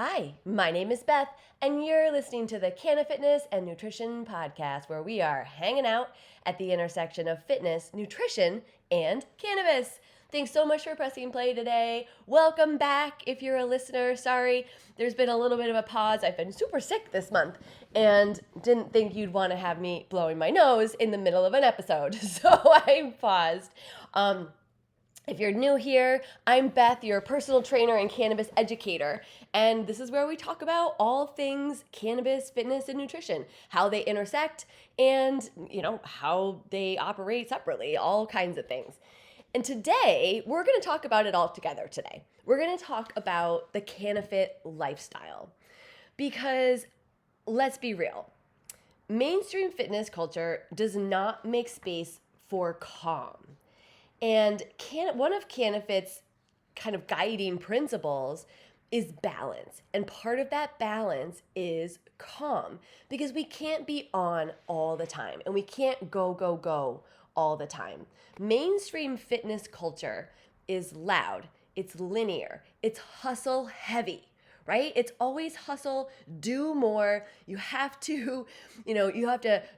Hi, my name is Beth, and you're listening to the CannaFitness and Nutrition podcast, where we are hanging out at the intersection of fitness, nutrition, and cannabis. Thanks so much for pressing play today. Welcome back if you're a listener. Sorry, there's been a little bit of a pause. I've been super sick this month and didn't think you'd want to have me blowing my nose in the middle of an episode, so I paused. If you're new here, I'm Beth, your personal trainer and cannabis educator, and this is where we talk about all things cannabis, fitness, and nutrition, how they intersect, and how they operate separately, all kinds of things. And today, we're going to talk about it all together today. We're going to talk about the CannaFit lifestyle, because let's be real, mainstream fitness culture does not make space for calm. And one of CannaFit's kind of guiding principles is balance. And part of that balance is calm, because we can't be on all the time and we can't go all the time. Mainstream fitness culture is loud, it's linear, it's hustle heavy. Right? It's always hustle, do more. You have to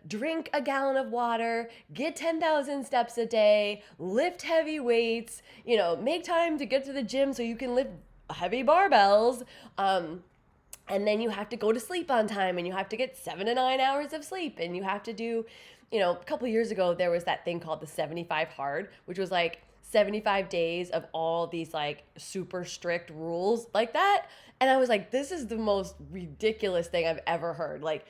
drink a gallon of water, get 10,000 steps a day, lift heavy weights, make time to get to the gym so you can lift heavy barbells. And then you have to go to sleep on time, and you have to get 7 to 9 hours of sleep, and you have to do, a couple of years ago, there was that thing called the 75 hard, which was like 75 days of all these like super strict rules like that. And I was like, this is the most ridiculous thing I've ever heard. Like,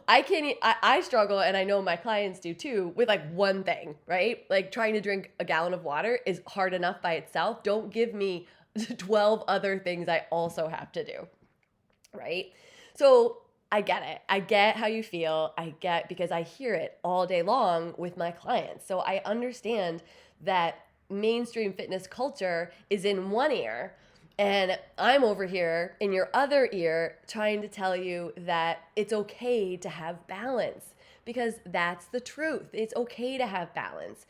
I struggle, and I know my clients do too, with like one thing, right? Like trying to drink a gallon of water is hard enough by itself. Don't give me 12 other things I also have to do, right? So I get it. I get how you feel. Because I hear it all day long with my clients. So I understand that mainstream fitness culture is in one ear, and I'm over here in your other ear trying to tell you that it's okay to have balance, because that's the truth. It's okay to have balance.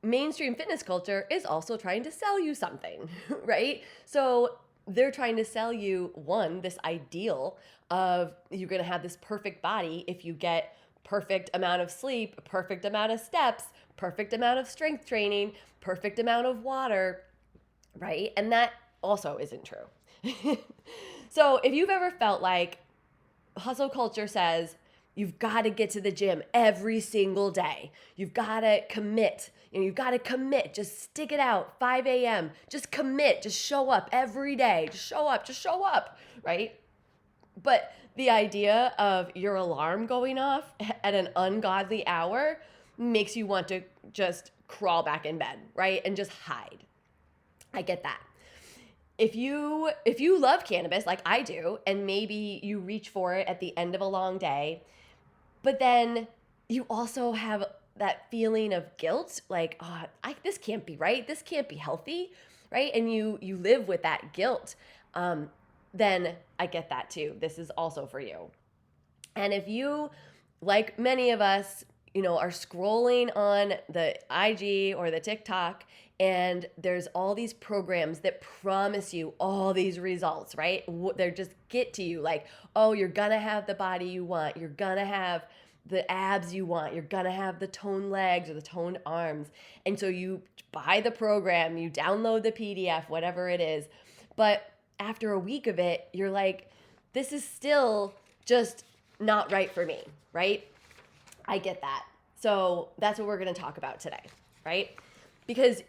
Mainstream fitness culture is also trying to sell you something, right? So they're trying to sell you, one, this ideal of you're going to have this perfect body if you get perfect amount of sleep, perfect amount of steps, perfect amount of strength training, perfect amount of water, right? And that also isn't true. So if you've ever felt like hustle culture says you've got to get to the gym every single day, you've got to commit, just stick it out, 5 a.m., just commit, just show up every day, just show up, right? But the idea of your alarm going off at an ungodly hour makes you want to just crawl back in bed, right? And just hide. I get that. If you love cannabis like I do, and maybe you reach for it at the end of a long day, but then you also have that feeling of guilt, like, this can't be right, this can't be healthy, right? And you live with that guilt, then I get that too. This is also for you. And if you, like many of us, are scrolling on the IG or the TikTok, and there's all these programs that promise you all these results, right? They're just get to you like, oh, you're gonna have the body you want, you're gonna have the abs you want, you're gonna have the toned legs or the toned arms. And so you buy the program, you download the PDF, whatever it is. But after a week of it, you're like, this is still just not right for me, right? I get that. So that's what we're going to talk about today, right? Because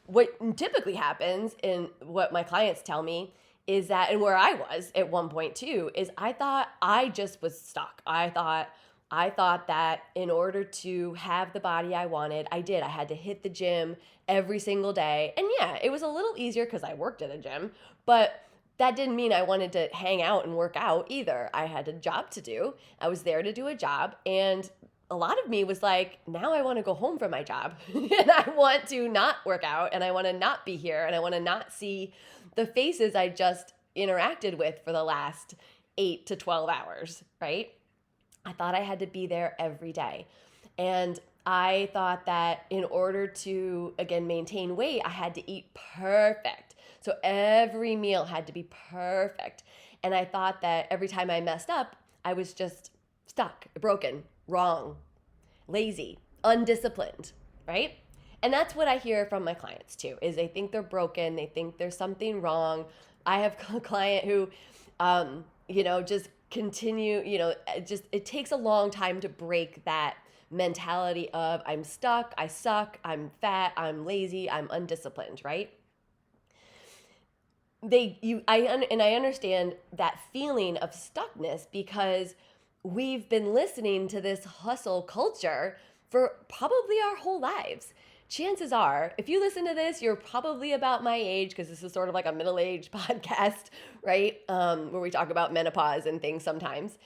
what typically happens, and what my clients tell me, is that, and where I was at one point too, is I thought I just was stuck. I thought that in order to have the body I wanted, I had to hit the gym every single day. And yeah, it was a little easier because I worked at a gym, but that didn't mean I wanted to hang out and work out either. I had a job to do. I was there to do a job. And a lot of me was like, now I want to go home from my job and I want to not work out, and I want to not be here, and I want to not see the faces I just interacted with for the last 8 to 12 hours, right? I thought I had to be there every day. And I thought that in order to, again, maintain weight, I had to eat perfect. So every meal had to be perfect. And I thought that every time I messed up, I was just stuck, broken, wrong, lazy, undisciplined, right? And that's what I hear from my clients too, is they think they're broken, they think there's something wrong. I have a client who, just continue, just it takes a long time to break that mentality of I'm stuck, I suck, I'm fat, I'm lazy, I'm undisciplined, right? I understand that feeling of stuckness because we've been listening to this hustle culture for probably our whole lives. Chances are, if you listen to this, you're probably about my age because this is sort of like a middle-aged podcast, right? Where we talk about menopause and things sometimes.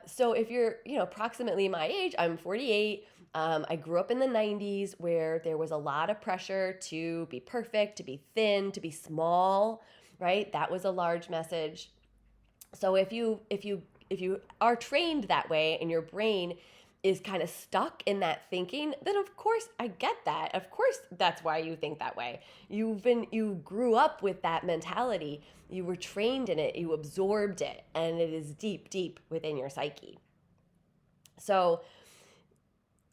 So if you're, approximately my age, I'm 48. I grew up in the 90s where there was a lot of pressure to be perfect, to be thin, to be small, right? That was a large message. So if you are trained that way and your brain is kind of stuck in that thinking, then of course I get that. Of course that's why you think that way. You grew up with that mentality. You were trained in it, you absorbed it, and it is deep, deep within your psyche. So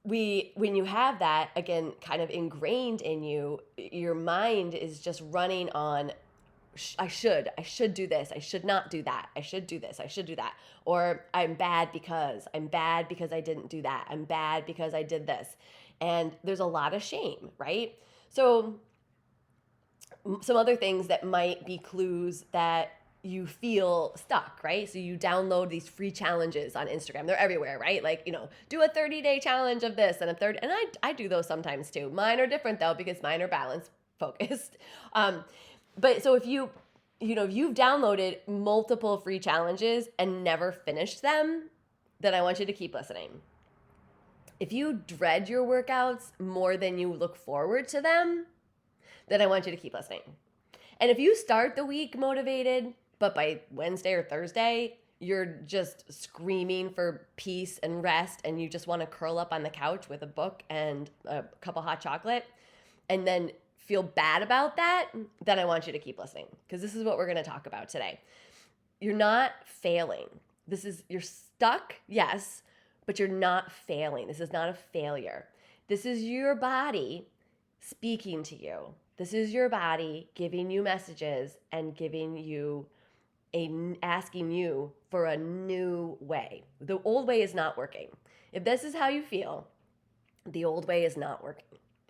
when you have that again kind of ingrained in you, your mind is just running on I should do this. I should not do that. I should do this. I should do that. Or I'm bad because I didn't do that. I'm bad because I did this. And there's a lot of shame, right? So some other things that might be clues that you feel stuck, right? So you download these free challenges on Instagram. They're everywhere, right? Like, do a 30-day challenge of this and I do those sometimes too. Mine are different though because mine are balance focused. But so if you've downloaded multiple free challenges and never finished them, then I want you to keep listening. If you dread your workouts more than you look forward to them, then I want you to keep listening. And if you start the week motivated, but by Wednesday or Thursday, you're just screaming for peace and rest and you just want to curl up on the couch with a book and a cup of hot chocolate, and then feel bad about that, then I want you to keep listening because this is what we're going to talk about today. You're not failing. You're stuck, yes, but you're not failing. This is not a failure. This is your body speaking to you. This is your body giving you messages and asking you for a new way. The old way is not working. If this is how you feel, the old way is not working.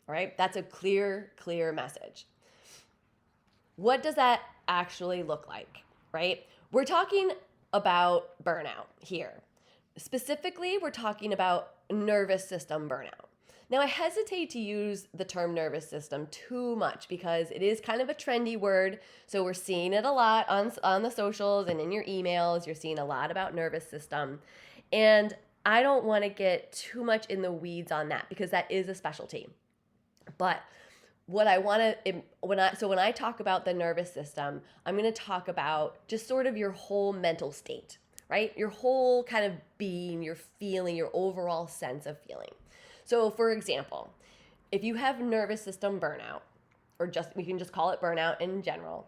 All right, that's a clear message. What does that actually look like, right? We're talking about burnout here. Specifically, we're talking about nervous system burnout. Now, I hesitate to use the term nervous system too much because it is kind of a trendy word. So we're seeing it a lot on the socials and in your emails. You're seeing a lot about nervous system. And I don't want to get too much in the weeds on that because that is a specialty. But what I want to, when I talk about the nervous system, I'm going to talk about just sort of your whole mental state, right? Your whole kind of being, your feeling, your overall sense of feeling. So for example, if you have nervous system burnout, or we can just call it burnout in general,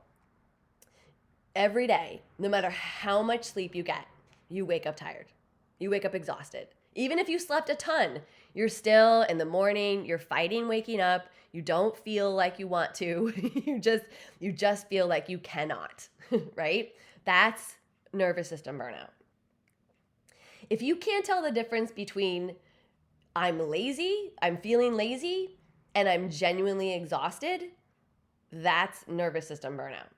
every day, no matter how much sleep you get, you wake up tired. You wake up exhausted. Even if you slept a ton, you're still in the morning, you're fighting waking up, you don't feel like you want to, you just feel like you cannot, right? That's nervous system burnout. If you can't tell the difference between I'm lazy, I'm feeling lazy, and I'm genuinely exhausted, that's nervous system burnout.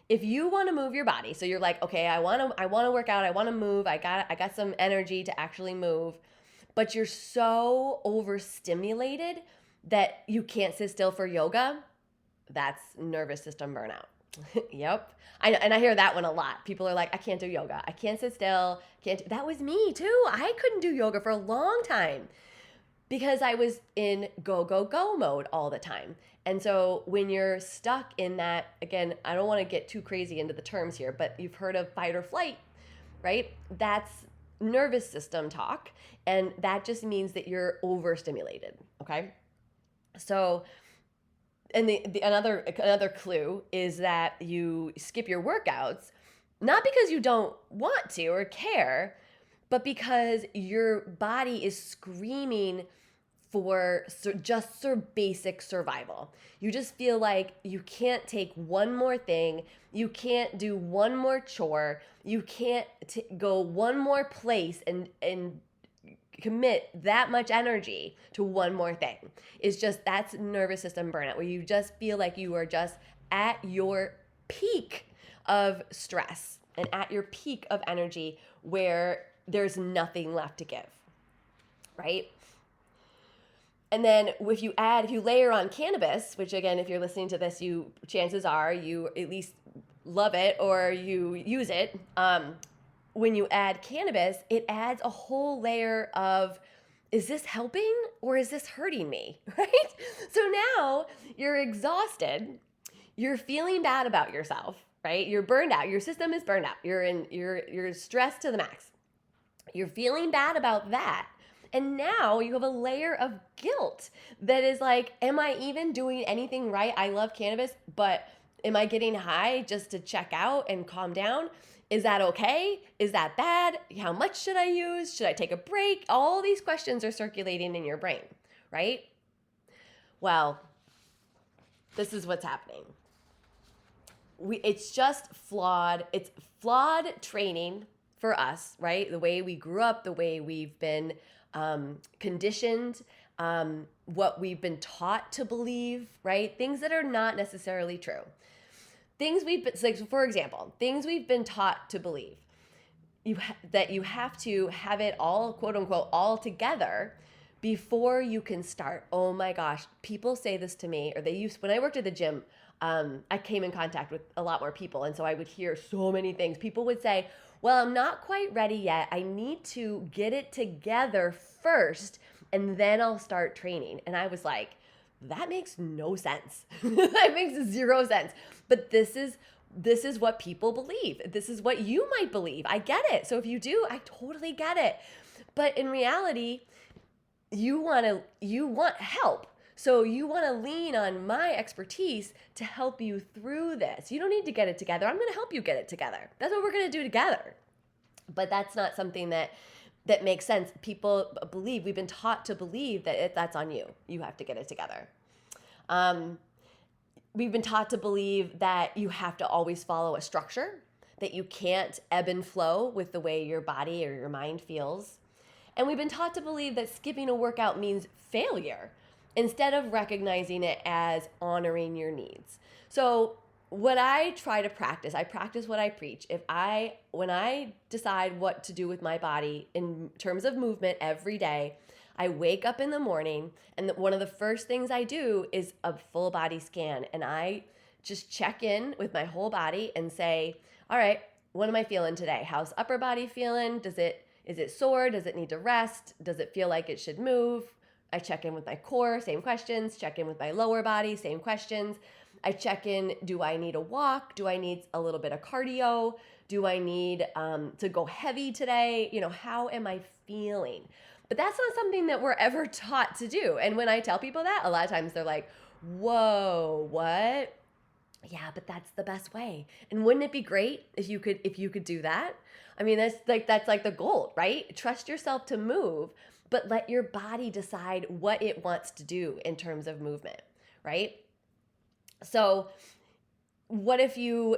If you want to move your body, so you're like, okay, I want to work out, I want to move, I got some energy to actually move, but you're so overstimulated that you can't sit still for yoga, that's nervous system burnout. Yep. I hear that one a lot. People are like, I can't do yoga. I can't sit still. That was me too. I couldn't do yoga for a long time because I was in go, go, go mode all the time. And so when you're stuck in that, again, I don't want to get too crazy into the terms here, but you've heard of fight or flight, right? That's nervous system talk. And that just means that you're overstimulated, okay? So And another clue is that you skip your workouts, not because you don't want to or care, but because your body is screaming for just basic survival. You just feel like you can't take one more thing, you can't do one more chore, you can't go one more place and commit that much energy to one more thing. It's just, that's nervous system burnout, where you just feel like you are just at your peak of stress and at your peak of energy where there's nothing left to give, right? And then if you layer on cannabis, which again, if you're listening to this, chances are you at least love it or you use it. When you add cannabis, it adds a whole layer of, is this helping or is this hurting me? Right? So now you're exhausted, you're feeling bad about yourself, right? You're burned out. Your system is burned out. You're stressed to the max. You're feeling bad about that. And now you have a layer of guilt that is like, am I even doing anything right? I love cannabis, but am I getting high just to check out and calm down? Is that okay? Is that bad? How much should I use? Should I take a break? All these questions are circulating in your brain, right? Well, this is what's happening. It's just flawed. It's flawed training for us, right? The way we grew up, the way we've been conditioned, what we've been taught to believe, right? Things that are not necessarily true. For example, things we've been taught to believe. That you have to have it all, quote unquote, all together before you can start. Oh my gosh, people say this to me, or when I worked at the gym, I came in contact with a lot more people. And so I would hear so many things. People would say, well, I'm not quite ready yet. I need to get it together first, and then I'll start training. And I was like, that makes no sense. That makes zero sense. But this is what people believe. This is what you might believe. I get it. So if you do, I totally get it. But in reality, you want help. So you want to lean on my expertise to help you through this. You don't need to get it together. I'm going to help you get it together. That's what we're going to do together. But that's not something that makes sense. People believe, we've been taught to believe that that's on you. You have to get it together. We've been taught to believe that you have to always follow a structure, that you can't ebb and flow with the way your body or your mind feels. And we've been taught to believe that skipping a workout means failure, instead of recognizing it as honoring your needs. So what I try to practice, I practice what I preach. When I decide what to do with my body in terms of movement every day, I wake up in the morning and one of the first things I do is a full body scan. And I just check in with my whole body and say, all right, what am I feeling today? How's upper body feeling? Is it sore? Does it need to rest? Does it feel like it should move? I check in with my core, same questions. Check in with my lower body, same questions. I check in, do I need a walk? Do I need a little bit of cardio? Do I need to go heavy today? How am I feeling? But that's not something that we're ever taught to do. And when I tell people that, a lot of times they're like, whoa, what? Yeah, but that's the best way. And wouldn't it be great if you could do that? I mean, that's like the goal, right? Trust yourself to move, but let your body decide what it wants to do in terms of movement, right? So what if you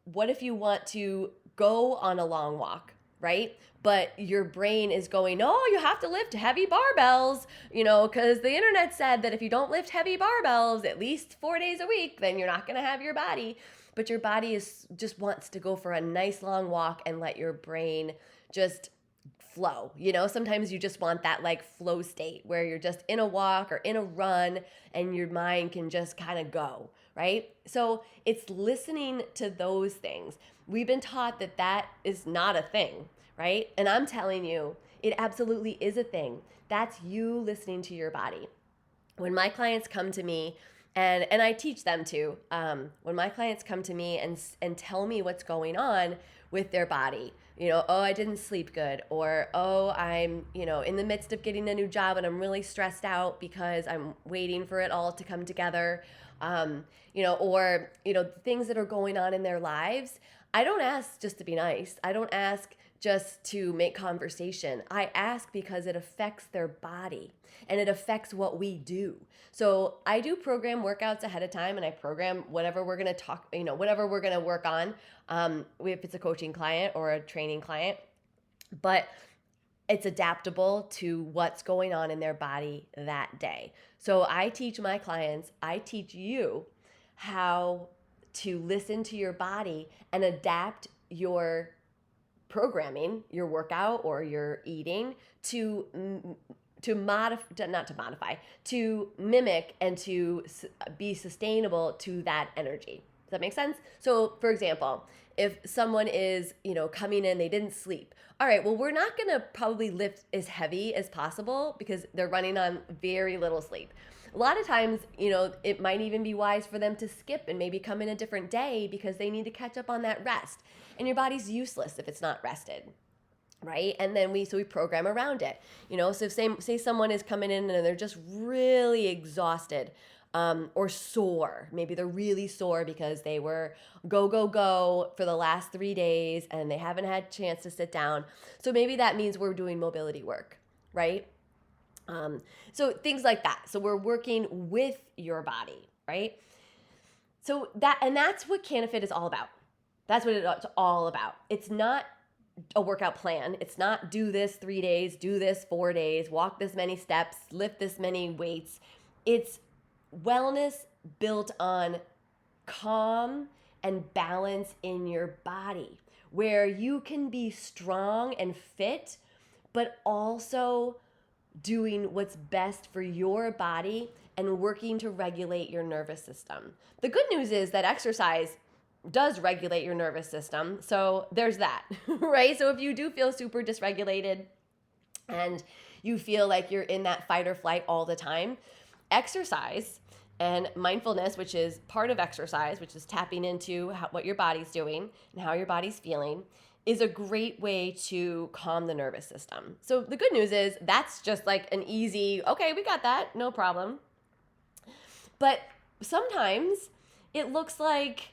want to go on a long walk, right? But your brain is going, oh, you have to lift heavy barbells, because the internet said that if you don't lift heavy barbells at least 4 days a week, then you're not going to have your body. But your body just wants to go for a nice long walk and let your brain just flow. Sometimes you just want that like flow state where you're just in a walk or in a run and your mind can just kind of go, right? So it's listening to those things. We've been taught that is not a thing, right? And I'm telling you, it absolutely is a thing. That's you listening to your body. When my clients come to me, and I teach them to, when my clients come to me and tell me what's going on with their body, oh, I didn't sleep good, or, oh, I'm, in the midst of getting a new job and I'm really stressed out because I'm waiting for it all to come together. or, things that are going on in their lives. I don't ask just to be nice. I don't ask just to make conversation. I ask because it affects their body and it affects what we do. So I do program workouts ahead of time, and I program whatever we're going to talk, whatever we're going to work on, if it's a coaching client or a training client. But it's adaptable to what's going on in their body that day. So I teach my clients, I teach you how to listen to your body and adapt your programming, your workout or your eating to mimic and to be sustainable to that energy. Does that make sense? So for example, if someone is, coming in, they didn't sleep. All right, well, we're not going to probably lift as heavy as possible because they're running on very little sleep. A lot of times, it might even be wise for them to skip and maybe come in a different day because they need to catch up on that rest. And your body's useless if it's not rested, right? And then we program around it. So say someone is coming in and they're just really exhausted, or sore. Maybe they're really sore because they were go for the last 3 days and they haven't had a chance to sit down. So maybe that means we're doing mobility work, right? So things like that. So we're working with your body, right? So that's what CannaFit is all about. That's what it's all about. It's not a workout plan. It's not do this 3 days, do this 4 days, walk this many steps, lift this many weights. It's wellness built on calm and balance in your body, where you can be strong and fit, but also doing what's best for your body and working to regulate your nervous system. The good news is that exercise does regulate your nervous system. So there's that, right? So if you do feel super dysregulated and you feel like you're in that fight or flight all the time, exercise and mindfulness, which is part of exercise, which is tapping into what your body's doing and how your body's feeling, is a great way to calm the nervous system. So the good news is that's just like an easy, okay, we got that, no problem. But sometimes it looks like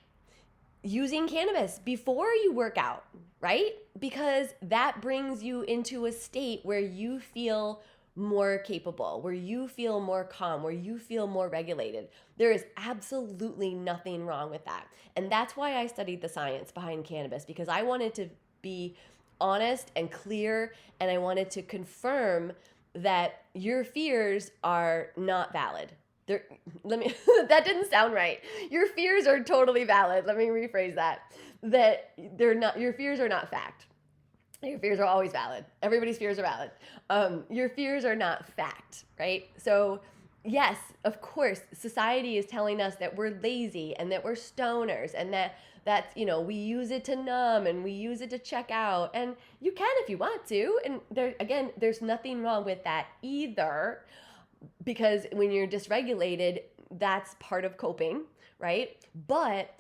using cannabis before you work out, right? Because that brings you into a state where you feel more capable, where you feel more calm, where you feel more regulated. There is absolutely nothing wrong with that. And that's why I studied the science behind cannabis, because I wanted to be honest and clear, and I wanted to confirm that your fears are not valid. That didn't sound right. Your fears are totally valid. Let me rephrase that. Your fears are not fact. Your fears are always valid. Everybody's fears are valid. Your fears are not fact, right? So yes, of course, society is telling us that we're lazy and that we're stoners and that's, we use it to numb and we use it to check out. And you can if you want to. And there's nothing wrong with that either, because when you're dysregulated, that's part of coping, right? But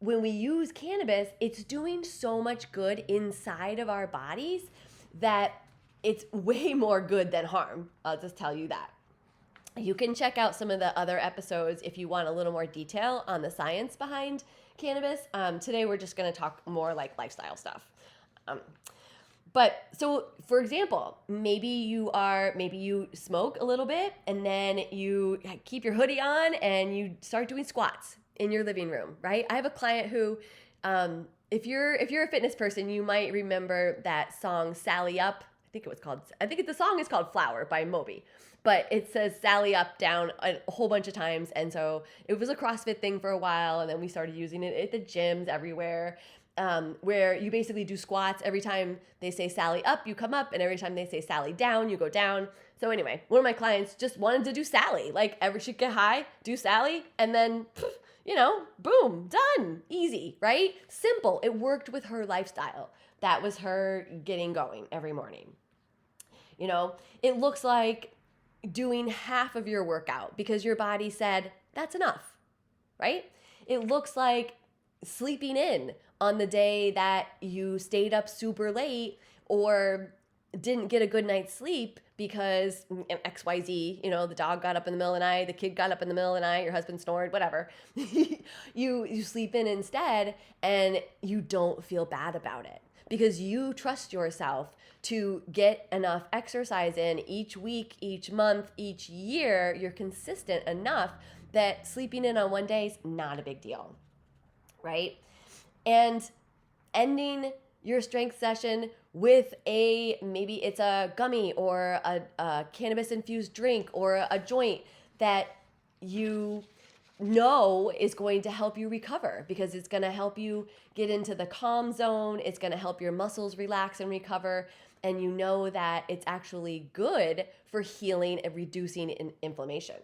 when we use cannabis, it's doing so much good inside of our bodies that it's way more good than harm. I'll just tell you that. You can check out some of the other episodes if you want a little more detail on the science behind cannabis. Today, we're just going to talk more like lifestyle stuff. But so, for example, maybe you smoke a little bit and then you keep your hoodie on and you start doing squats in your living room, right? I have a client who, if you're a fitness person, you might remember that song "Sally Up." I think the song is called "Flower" by Moby, but it says "Sally Up" down a whole bunch of times, and so it was a CrossFit thing for a while, and then we started using it at the gyms everywhere. Where you basically do squats. Every time they say Sally up, you come up, and every time they say Sally down, you go down. So anyway, one of my clients just wanted to do Sally. Like, she'd get high, do Sally, and then, boom, done. Easy, right? Simple. It worked with her lifestyle. That was her getting going every morning. It looks like doing half of your workout because your body said, that's enough, right? It looks like sleeping in on the day that you stayed up super late, or didn't get a good night's sleep because XYZ, the dog got up in the middle of the night, the kid got up in the middle of the night, your husband snored, whatever. you sleep in instead, and you don't feel bad about it because you trust yourself to get enough exercise in each week, each month, each year. You're consistent enough that sleeping in on one day is not a big deal, right? And ending your strength session with maybe it's a gummy or a cannabis-infused drink or a joint that you know is going to help you recover, because it's going to help you get into the calm zone. It's going to help your muscles relax and recover. And you know that it's actually good for healing and reducing inflammation,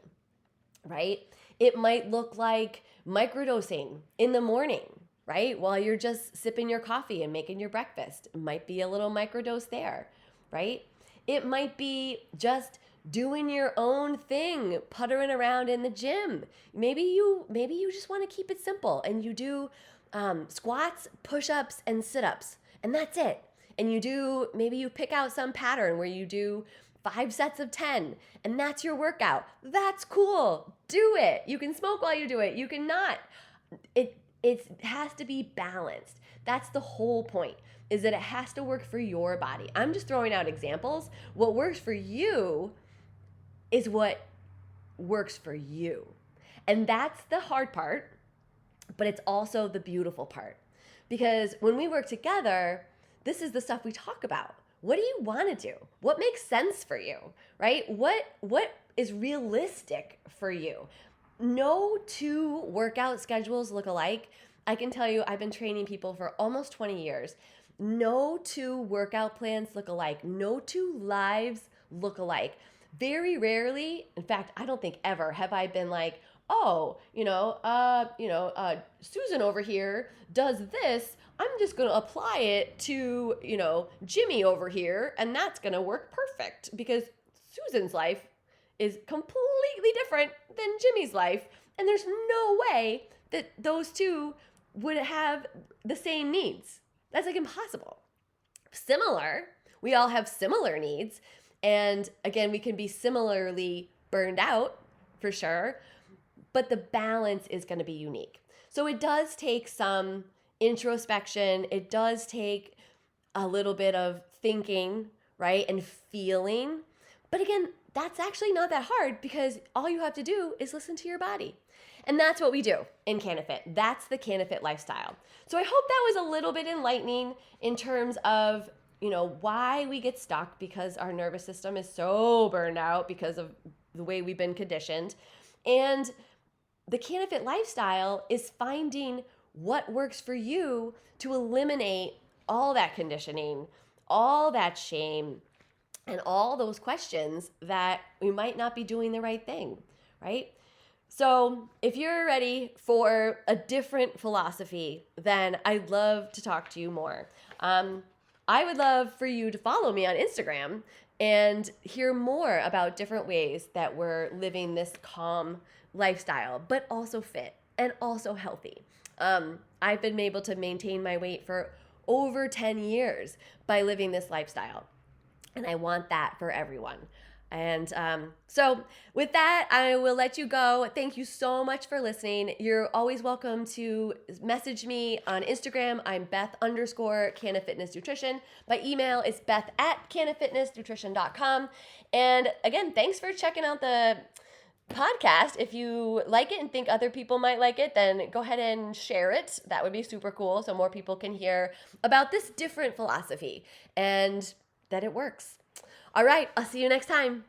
right? It might look like microdosing in the morning, right? While you're just sipping your coffee and making your breakfast. It might be a little microdose there, right? It might be just doing your own thing, puttering around in the gym. Maybe you just want to keep it simple and you do squats, push-ups, and sit-ups, and that's it. And maybe you pick out some pattern where you do 5 sets of 10, and that's your workout. That's cool. Do it. You can smoke while you do it. You can not. It has to be balanced. That's the whole point, is that it has to work for your body. I'm just throwing out examples. What works for you is what works for you. And that's the hard part, but it's also the beautiful part. Because when we work together, this is the stuff we talk about. What do you want to do? What makes sense for you, right? What is realistic for you? No two workout schedules look alike. I can tell you, I've been training people for almost 20 years. No two workout plans look alike. No two lives look alike. Very rarely, in fact, I don't think ever have I been like, oh, Susan over here does this. I'm just going to apply it to, Jimmy over here, and that's going to work perfect because Susan's life is completely different than Jimmy's life, and there's no way that those two would have the same needs. That's like impossible. Similar, we all have similar needs, and again, we can be similarly burned out for sure, but the balance is going to be unique. So it does take some introspection. It does take a little bit of thinking, right? And feeling. But again, that's actually not that hard because all you have to do is listen to your body. And that's what we do in CannaFit. That's the CannaFit lifestyle. So I hope that was a little bit enlightening in terms of, why we get stuck, because our nervous system is so burned out because of the way we've been conditioned. And the CannaFit lifestyle is finding what works for you to eliminate all that conditioning, all that shame, and all those questions that we might not be doing the right thing, right? So if you're ready for a different philosophy, then I'd love to talk to you more. I would love for you to follow me on Instagram and hear more about different ways that we're living this calm lifestyle, but also fit and also healthy. I've been able to maintain my weight for over 10 years by living this lifestyle. And I want that for everyone. And so with that, I will let you go. Thank you so much for listening. You're always welcome to message me on Instagram. I'm Beth_CannaFitnessNutrition. My email is Beth@CannaFitnessNutrition.com. And again, thanks for checking out the podcast. If you like it and think other people might like it, then go ahead and share it. That would be super cool, so more people can hear about this different philosophy and that it works. All right, I'll see you next time.